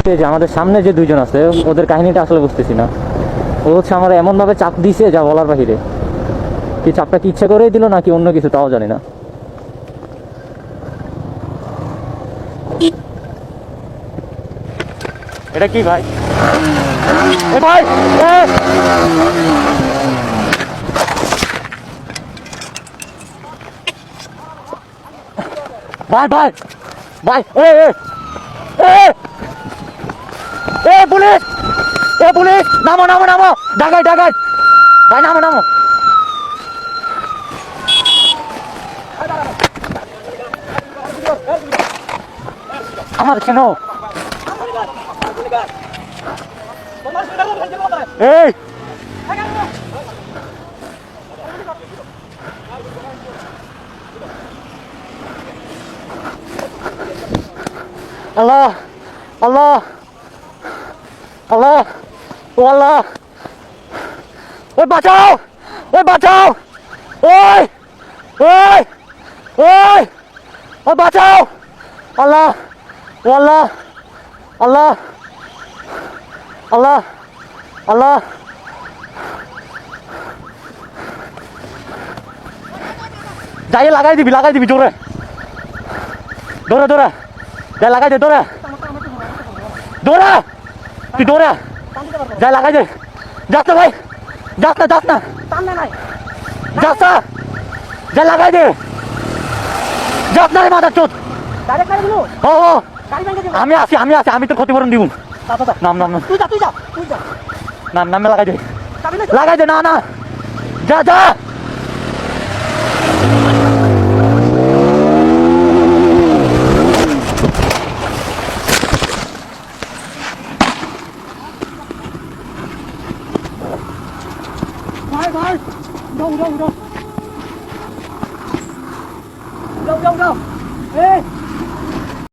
বলতে যে আমাদের সামনে যে দুইজন আছে ওদের কাহিনীটা আসলে বুঝতেছি না। ও হচ্ছে আমার এমনভাবে চাপ দিছে যা বলার বাহিরে। কি চাপটা কি ইচ্ছা করেই দিল নাকি অন্য কিছু তাও জানি না। এটা কি ভাই? এ ভাই ভাই ভাই ভাই পুলিশ পুলিশ নামো নামো নামো ডাকাই ডাকাই ভাই নামো নামো আমার কেন এই আল্লাহ আল্লাহ আল্লাহ ও আল্লাহ ওই বাঁচাও ওই বাঁচাও ওই ওই ওই ওই বাঁচাও আল্লাহ ও আল্লাহ আল্লাহ আল্লাহ আল্লাহ যাই লাগাই দিবি জোরে দৌড়া দৌড়া যাই লাগাই দে দৌড়া দৌড়া তুই দৌড়া যাই লাগাই দে যাস না ভাই যাস না যাস না যাস না যাই লাগাই দে যাস না রে মাথার চোট ও ও আমি আছি আমি তো ক্ষতিপূরণ দিব নাম নাম নাম নাম নামে লাগাই দে না না যা যা ভাই উঠো উঠো উঠো উঠো উঠো এই